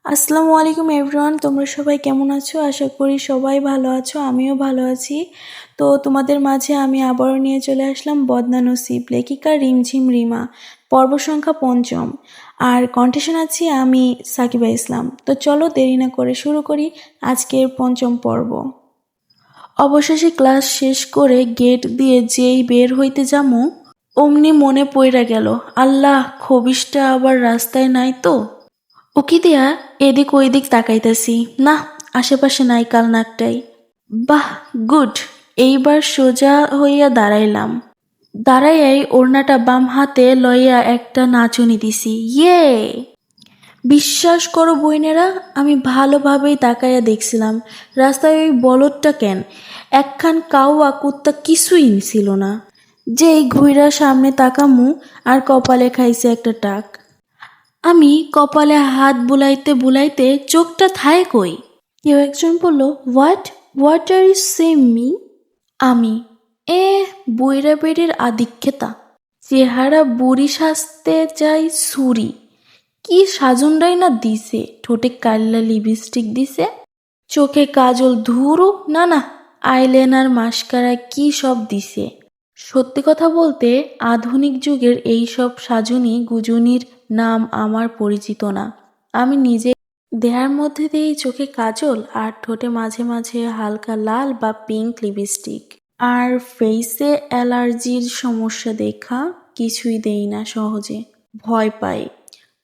আসসালামু আলাইকুম এভরিওয়ান, তোমরা সবাই কেমন আছো? আশা করি সবাই ভালো আছো, আমিও ভালো আছি। তো তোমাদের মাঝে আমি আবারও নিয়ে চলে আসলাম বদনা নসিব, লেখিকা রিমঝিম রিমা, পর্ব সংখ্যা ৫ম। আর কণ্ঠে শোনাচ্ছি আমি সাকিবা ইসলাম। তো চলো দেরি না করে শুরু করি আজকের ৫ম পর্ব। অবশেষে ক্লাস শেষ করে গেট দিয়ে যেই বের হইতে যামু, অমনি মনে পইরা গেল, আল্লাহ খবিশটা আবার রাস্তায় নাই তো। উকি দিয়া এদিক ওইদিক তাকাইতেছি, না আশেপাশে নাই কাল নাকটাই। বাহ, গুড। এইবার সোজা হইয়া দাঁড়াইলাম। দাঁড়াইয়াই ওড়নাটা বাম হাতে লইয়া একটা নাচুনি দিছি, ইয়ে। বিশ্বাস করো বইনেরা, আমি ভালোভাবেই তাকাইয়া দেখছিলাম রাস্তায় ওই বলদটা কেন, একখান কাউয়া কুত্তা কিছুই ছিল না। যেই ঘুইরা সামনে তাকামু আর কপালে খাইছে একটা টাক। আমি কপালে হাত বুলাইতে বুলাইতে চোখটা থায় কই। কেউ একজন বলল, what what are you same me? আমি, এ বইরা বেড়ের আদিক্ষেতা, চেহারা বুড়ি সাজতে চাই সুরি। কি সাজনটাই না দিছে, ঠোঁটে কাল্লা লিপস্টিক দিছে, চোখে কাজল, ধুরু না না, আইলাইনার মাস্কারা কি সব দিছে। সত্যি কথা বলতে আধুনিক যুগের এই সব সাজুনি গুজুনির নাম আমার পরিচিত না। আমি নিজে দেহার মধ্যে দিয়েই চোখে কাজল আর ঠোঁটে মাঝে মাঝে হালকা লাল বা পিঙ্ক লিপস্টিক আর ফেসে অ্যালার্জির সমস্যা দেখা কিছুই দেই না সহজে, ভয় পাই।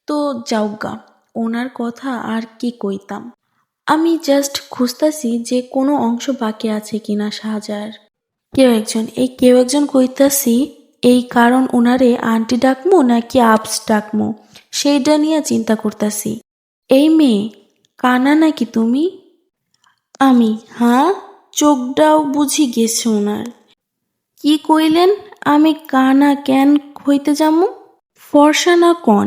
তো যাওগা, ওনার কথা আর কি কইতাম। আমি জাস্ট খুঁজতাছি যে কোনো অংশ বাকি আছে কিনা সাজার। কেউ একজন কইতাছি, এই কারণ ওনারে আন্টি ডাকমু নাকি আপস ডাকমু সেইটা নিয়ে চিন্তা করতাছি। এই মেয়ে কানা নাকি তুমি? আমি, হ্যাঁ, চোখটাও বুঝি গেছে ওনার। কি কইলেন? আমি কানা কেন হইতে যামু? ফর্সা না কন,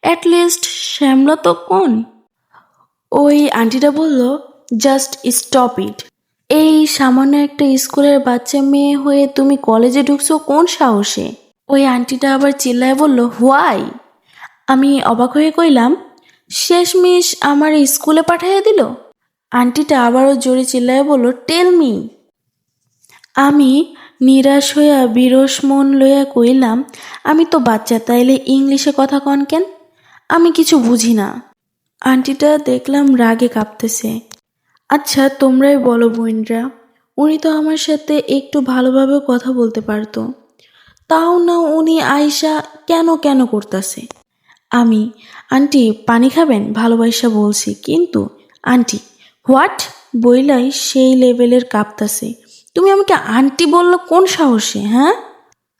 অ্যাটলিস্ট শ্যামলা তো কন। ওই আন্টিটা বলল, জাস্ট স্টপ ইট। এই সামান্য একটা স্কুলের বাচ্চা মেয়ে হয়ে তুমি কলেজে ঢুকছো কোন সাহসে? ওই আন্টিটা আবার চিল্লায় বলল, হোয়াই? আমি অবাক হয়ে কইলাম, শেষমেশ আমার স্কুলে পাঠাইয়া দিল। আন্টিটা আবারও জোরে চিল্লায় বলল, টেল মি। আমি নিরাশ হইয়া বিরস মন লইয়া কইলাম, আমি তো বাচ্চা, তাইলে ইংলিশে কথা কন কেন? আমি কিছু বুঝি না। আন্টিটা দেখলাম রাগে কাঁপতেছে। আচ্ছা তোমরাই বলো বোনরা, উনি তো আমার সাথে একটু ভালোভাবেও কথা বলতে পারতো, তাও না উনি আয়সা কেন কেন করতেছে। আমি, আন্টি পানি খাবেন? ভালোবাসা বলছি কিন্তু। আন্টি, হোয়াট বইলাই সেই লেভেলের কাঁপতাছে। তুমি আমাকে আন্টি বললো কোন সাহসে, হ্যাঁ?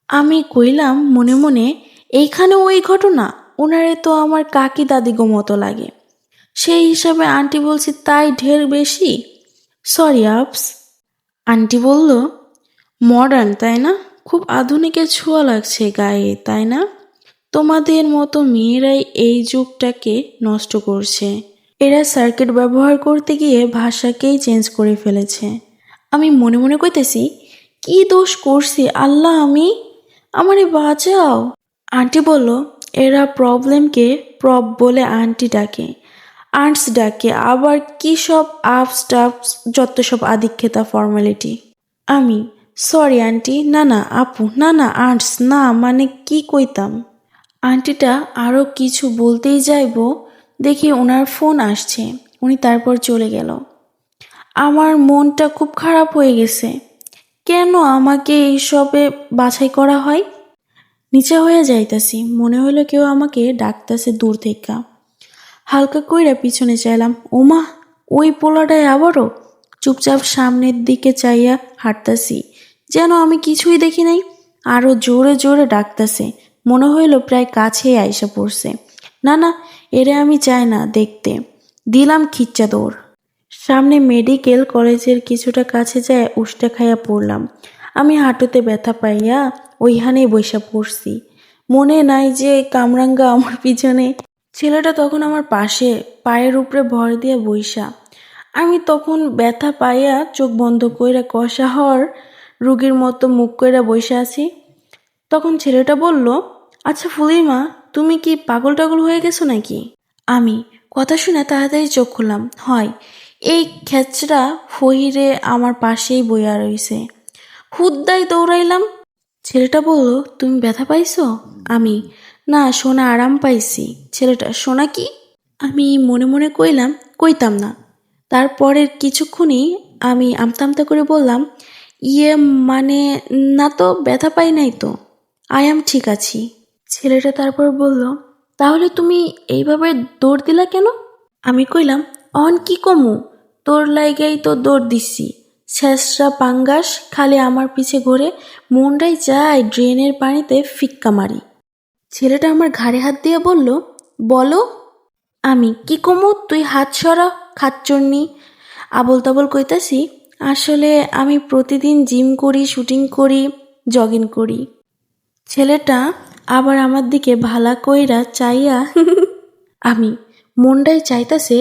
আমি কইলাম মনে মনে, এইখানে ওই ঘটনা, ওনারে তো আমার কাকি দাদিগো মতো লাগে, সেই হিসাবে আন্টি বলছি তাই ঢের বেশি। সরি আপস। আন্টি বলল, মডার্ন তাই না? খুব আধুনিকের ছোঁয়া লাগছে গায়ে তাই না? তোমাদের মতো মেয়েরাই এই যুগটাকে নষ্ট করছে। এরা সার্কিট ব্যবহার করতে গিয়ে ভাষাকেই চেঞ্জ করে ফেলেছে। আমি মনে মনে কইতেছি, কি দোষ করছি আল্লাহ আমি? আমারে বাঁচাও। আন্টি বলল, এরা প্রবলেমকে প্রব বলে আন্টি ডাকে, আন্টস ডাকে, আবার কি সব আপস টাপস, যত সব আদিক্ষেতা ফর্মালিটি। আমি, সরি আন্টি, না না আপু, না না আন্টস, না মানে কি কইতাম। আন্টিটা আরও কিছু বলতেই যাইব, দেখি ওনার ফোন আসছে। উনি তারপর চলে গেল। আমার মনটা খুব খারাপ হয়ে গেছে। কেন আমাকে এইসবে বাছাই করা হয়? নিচে হয়ে যাইতাছি, মনে হলো কেউ আমাকে ডাকতেছে দূর থেকে। হালকা কইরা পিছনে চাইলাম, ওমা ওই পোলাটায় আবারও। চুপচাপ সামনের দিকে চাইয়া হাঁটতাছি, যেন আমি কিছুই দেখি নাই। আরও জোরে জোরে ডাকতেছে, মনে হইল প্রায় কাছেই আইসা পড়ছে। না না, এরে আমি চাই না দেখতে। দিলাম খিচ্চা দৌড়। সামনে মেডিকেল কলেজের কিছুটা কাছে যায় উষ্টা খাইয়া পড়লাম। আমি হাঁটুতে ব্যথা পাইয়া ওইখানেই বইসা পড়ছি। মনে নাই যে কামরাঙ্গা আমার পিছনে। ছেলেটা তখন আমার পাশে পায়ের উপরে ভর দিয়ে বইসা। আমি তখন ব্যথা পাইয়া চোখ বন্ধ কইরা কষা হওয়ার রুগীর মতো মুখ কইরা বইসা আছি। তখন ছেলেটা বলল, আচ্ছা ফুলিমা, তুমি কি পাগল টাগল হয়ে গেছো নাকি? আমি, কথা শুনে তাড়াতাড়ি চোখ খুললাম। হয় এই খেচড়া ফহিরে আমার পাশেই বইয়া রইছে। হুদ্দাই দৌড়াইলাম। ছেলেটা বলল, তুমি ব্যথা পাইছো? আমি, না সোনা, আরাম পাইছি। ছেলেটা, সোনা কি? আমি মনে মনে কইলাম, কইতাম না। তারপরের কিছুক্ষণই আমি আমতা আমতা করে বললাম, ইয়ে মানে, না তো, ব্যথা পাই নাই তো, ঠিক আছি। ছেলেটা তারপর বলল, তাহলে তুমি এইভাবে দৌড় দিলা কেন? আমি কইলাম, অন কি কমু, তোর লাইগাই তো দৌড় দিছি। শেষরা পাঙ্গাস খালি আমার পিছে ঘোরে, মনটাই যায় ড্রেনের পানিতে ফিক্কা মারি। ছেলেটা আমার ঘাড়ে হাত দিয়ে বলল, বলো। আমি, কি কমু, তুই হাত সরা খাচ্চরনি। আবল তাবল কইতাছি, আসলে আমি প্রতিদিন জিম করি, শুটিং করি, জগিং করি। ছেলেটা আবার আমার দিকে ভালা কইরা চাইয়া আমি, মনটাই চাইতাছে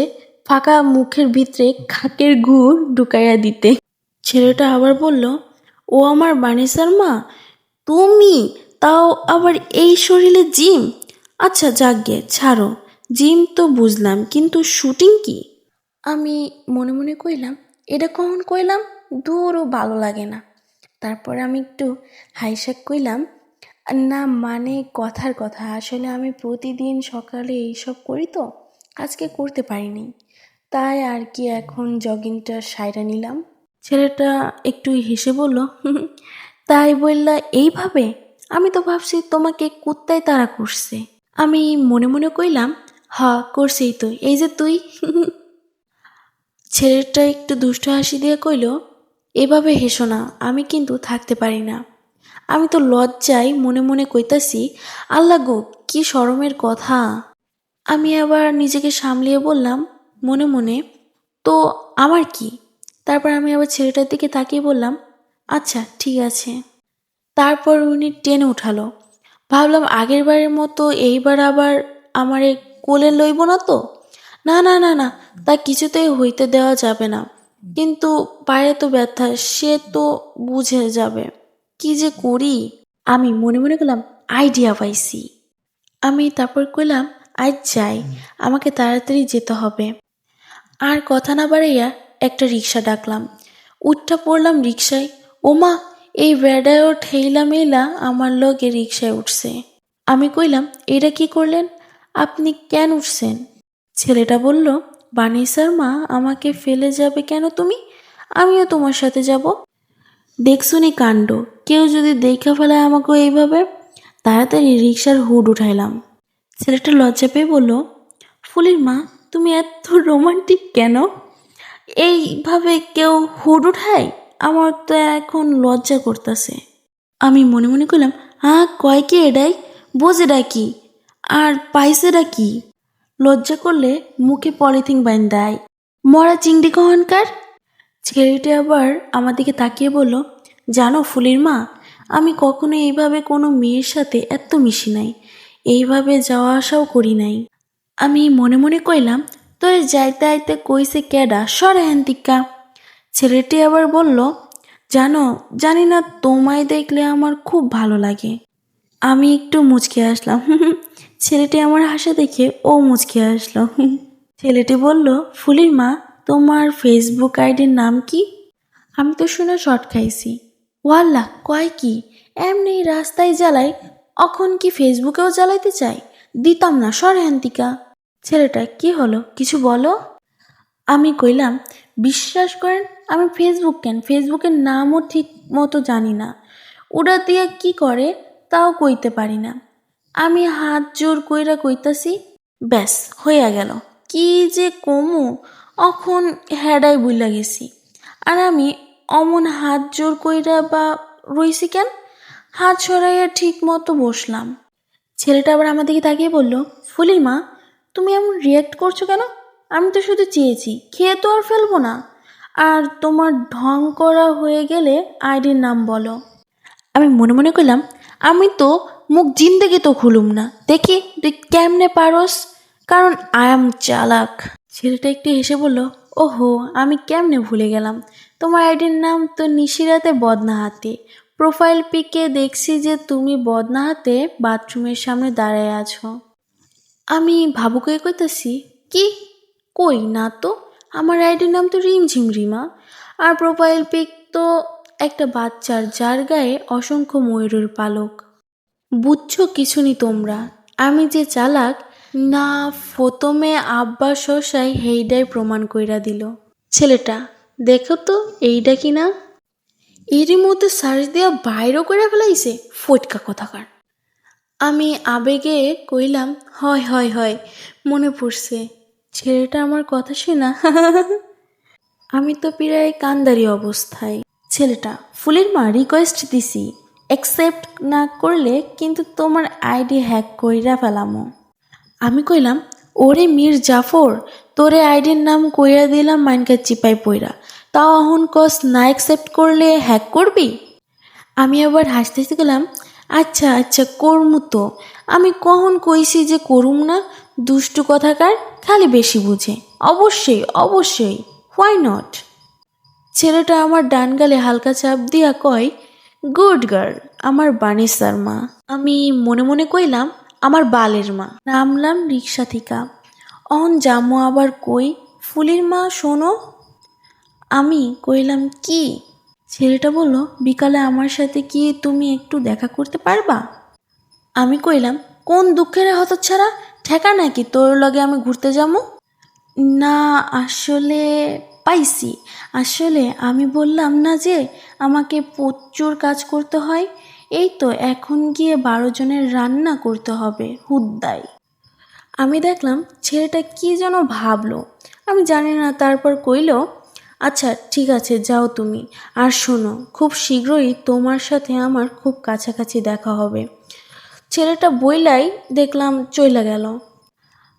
ফাঁকা মুখের ভিতরে খাকের গুড় ঢুকাইয়া দিতে। ছেলেটা আবার বলল, ও আমার বানিসার মা, তুমি তাও আবার এই শরীরে জিম? আচ্ছা যাকগে, ছাড়ো, জিম তো বুঝলাম, কিন্তু শুটিং কি? আমি মনে মনে কইলাম, এটা কখন কইলাম, দূরও ভালো লাগে না। তারপর আমি একটু হাইসাক কইলাম, না মানে কথার কথা, আসলে আমি প্রতিদিন সকালে এইসব করি তো, আজকে করতে পারিনি, তাই আর কি এখন জগিংটা সাইরা নিলাম। ছেলেটা একটু হেসে বলল, তাই বললা এইভাবে? আমি তো ভাবছি তোমাকে কুত্তায় তাড়া করছে। আমি মনে মনে কইলাম, করছেই তো, এই যে তুই। ছেলেটা একটু দুষ্ট হাসি দিয়ে কইল, এভাবে হেসো না, আমি কিন্তু থাকতে পারি না। আমি তো লজ্জায় মনে মনে কইতাছি, আল্লাহ গো, কি শরমের কথা। আমি আবার নিজেকে সামলিয়ে বললাম মনে মনে, তো আমার কি? তারপর আমি আবার ছেলেটার দিকে তাকিয়ে বললাম, আচ্ছা ঠিক আছে। তারপর উনি টেনে উঠালো। ভাবলাম আগের বারের মতো এইবার আবার আমারে কোলে লইব না তো? না না না না, তা কিছুতেই হইতে দেওয়া যাবে না। কিন্তু পায়ে তো ব্যথা, সে তো বুঝে যাবে। কি যে করি? আমি মনে মনে করলাম, আইডিয়া পাইছি। আমি তারপর কইলাম, আজ যাই, আমাকে তাড়াতাড়ি যেতে হবে। আর কথা না বাড়াইয়া একটা রিক্সা ডাকলাম। উঠটা পড়লাম রিক্সায়। ওমা, এই বেড়ায়ও ঠেইলা মেলা আমার লগে রিক্সায় উঠছে। আমি কইলাম, এটা কি করলেন? আপনি কেন উঠছেন? ছেলেটা বলল, বানিসার মা, আমাকে ফেলে যাবে কেন তুমি? আমিও তোমার সাথে যাব। দেখছুনি কাণ্ড, কেউ যদি দেখা ফেলায় আমাকে এইভাবে। তাড়াতাড়ি রিক্সার হুড উঠাইলাম। ছেলেটা লজ্জা পেয়ে বলল, ফুলির মা, তুমি এত রোমান্টিক কেন? এইভাবে কেউ হুড উঠায়? আমার তো এখন লজ্জা করতেছে। আমি মনে মনে করলাম, কয় কি এডাই, বোঝে ডাকি, আর পাইছে ডাকি। লজ্জা করলে মুখে পলিথিন বাইন দেয়, মরা চিংড়ি কহনকার। ছেলেটি আবার আমার দিকে তাকিয়ে বলল, জানো ফুলির মা, আমি কখনো এইভাবে কোনো মেয়ের সাথে এত মিশি নাই, এইভাবে যাওয়া আসাও করি নাই। আমি মনে মনে কইলাম, তোরে যাইতে আইতে কইছে কেডা, সর হ্যান্তিকা। ছেলেটি আবার বলল, জানো, জানি না, তোমায় দেখলে আমার খুব ভালো লাগে। আমি একটু মুচকে আসলাম। ছেলেটি আমার হাসা দেখে ও মুচকে আসলো। ছেলেটি বলল, ফুলির মা, তোমার ফেসবুক আইডির নাম কি? আমি তো শুনে শর্ট খাইছি। ওয়াল্লা, কয় কি? এমনি রাস্তায় জ্বালাই, অখন কি ফেসবুকেও জ্বালাইতে চাই? দিতাম না, সর হ্যান্তিকা। ছেলেটা, কি হলো, কিছু বলো। আমি কইলাম, বিশ্বাস করেন, আমি ফেসবুকের নামও ঠিক মতো জানি না, ওটা দিয়ে কি করে তাও কইতে পারি না। আমি হাত জোর কইরা কইতাছি, ব্যাস হইয়া গেল। কি যে কমু, অখন হেডাই বুইলা গেছি। আর আমি অমন হাত জোর কইরা বা রইছি কেন? হাত সরাইয়া ঠিক মতো বসলাম। ছেলেটা আবার আমার দিকে তাকিয়ে বলল, ফুলির মা, তুমি এমন রিয়াক্ট করছো কেন? আমি তো শুধু চেয়েছি, খেয়ে তো আর ফেলবো না। আর তোমার ঢং করা হয়ে গেলে আইডির নাম বলো। আমি মনে মনে করলাম, আমি তো মুখ জিন্দেগি তো খুলুম না, দেখি তুই কেমনে পারস, কারণ আই এম চালাক। ছেলেটা একটু হেসে বলল, ওহো, আমি কেমনে ভুলে গেলাম, তোমার আইডির নাম তো নিশিরাতে বদনা হাতে। প্রোফাইল পিকে দেখছি যে তুমি বদনা হাতে বাথরুমের সামনে দাঁড়ায় আছো। আমি ভাবুক হয়ে কইতাছি, কি? কই না তো, আমার আইডির নাম তো রিমঝিম রিমা, আর প্রোফাইল পিক তো একটা বাচ্চার যার গায়ে অসংখ্য ময়ূরের পালক। বুঝছো কিছুনি তোমরা, আমি যে চালাক না, ফতমে আব্বা শশাই হেইডাই প্রমাণ কইরা দিল। ছেলেটা দেখো তো এইটা কি না, এরই মধ্যে সার্চ দিয়া বাইরও করে ফেলাইছে, ফটকা কথাকার। আমি আবেগে কইলাম, হয় হয় হয়, মনে পড়ছে। ছেলেটা আমার কথা শোনা। আমি তো প্রায় কান্দারি অবস্থায়। ছেলেটা, ফুলের মা রিকোয়েস্ট দিছি, অ্যাকসেপ্ট না করলে কিন্তু তোমার আইডি হ্যাক কইরা ফেলামো। আমি কইলাম, ওরে মীর জাফর, তোরে আইডির নাম কইরা দিলাম মাইনকার চিপাই পইরা, তাও এখন কস না অ্যাকসেপ্ট করলে হ্যাক করবি। আমি আবার হাসতে হাসতে গেলাম, আচ্ছা আচ্ছা করমু তো, আমি কখন কইছি যে করুম না, দুষ্টু কথাকার, খালি বেশি বুঝে। অবশ্যই অবশ্যই, হোয়াই নট। ছেলেটা আমার ডান গালে হালকা চাপ দিয়া কয়, গুড গার্ল, আমার বানিসার মা। আমি মনে মনে কইলাম, আমার বালের মা। নামলাম রিক্সা থিকা। অন জামু আবার কই, ফুলির মা শোনো। আমি কইলাম, কি? ছেলেটা বলল, বিকালে আমার সাথে কি তুমি একটু দেখা করতে পারবা? আমি কইলাম, কোন দুঃখের হতচ্ছাড়া, ঠেকা নাকি তোর লগে আমি ঘুরতে যাবো? না আসলে পাইছি, আসলে আমি বললাম না যে আমাকে প্রচুর কাজ করতে হয়, এই তো এখন গিয়ে 12 জনের রান্না করতে হবে হুদ্দাই। আমি দেখলাম ছেলেটা কি যেন ভাবলো, আমি জানি না। তারপর কইল, আচ্ছা ঠিক আছে যাও তুমি, আর শোনো খুব শীঘ্রই তোমার সাথে আমার খুব কাছাকাছি দেখা হবে। ছেলেটা বইলাই দেখলাম চইলা গেল।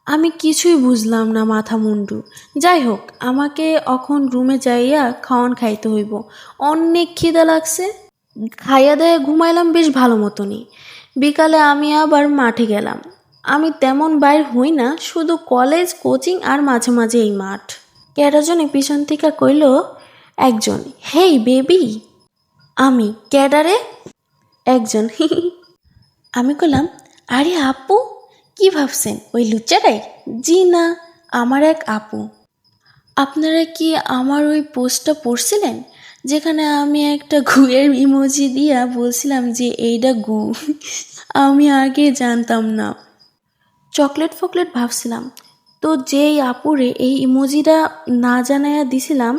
আমি কিছুই বুঝলাম না মাথা মুন্ডু। যাই হোক, আমাকে এখন রুমে যাইয়া খাওয়ান খাইতে হইব, অনেক খিদা লাগছে। খাইয়া দেয়া ঘুমাইলাম বেশ ভালো মতনই। বিকালে আমি আবার মাঠে গেলাম। আমি তেমন বাইর হই না, শুধু কলেজ, কোচিং আর মাঝে মাঝে এই মাঠ। ক্যাডাজনে পিছন থেকে কইল একজন, হেই বেবি। আমি, ক্যাডারে? একজন, আমি কইলাম, আরে আপু, কি ভাবছেন ওই লুচ্চাটাই? জি না, আমার এক আপু। আপনারা কি আমার ওই পোস্টটা পড়ছিলেন, যেখানে আমি একটা গুয়ের ইমোজি দিয়া বলছিলাম যে এইটা গু? আমি আগে জানতাম না, চকলেট ফকলেট ভাবছিলাম। তো যেই আপুরে এই ইমোজিটা না জানাইয়া দিছিলাম,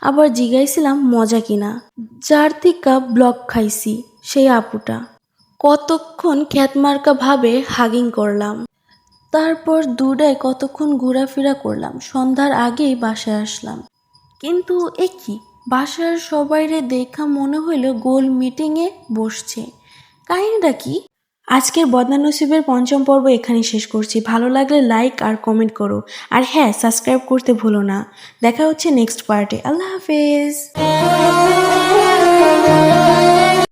আবার জিগাইছিলাম মজা কিনা, যার থেকে ব্লক খাইছি সেই আপুটা। কতক্ষণ খ্যাতমার্কা ভাবে হাগিং করলাম, তারপর দুটায় কতক্ষণ ঘোরাফেরা করলাম, সন্ধ্যার আগেই বাসায় আসলাম। কিন্তু কি, বাসার সবাইরে দেখা মনে হইল গোল মিটিংয়ে বসছে। কাহিনীটা কি? আজকের বদনা নসিবের 5ম পর্ব এখানেই শেষ করছি। ভালো লাগলে লাইক আর কমেন্ট করো, আর হ্যাঁ সাবস্ক্রাইব করতে ভুলো না। দেখা হচ্ছে নেক্সট পার্টে। আল্লাহ হাফেজ।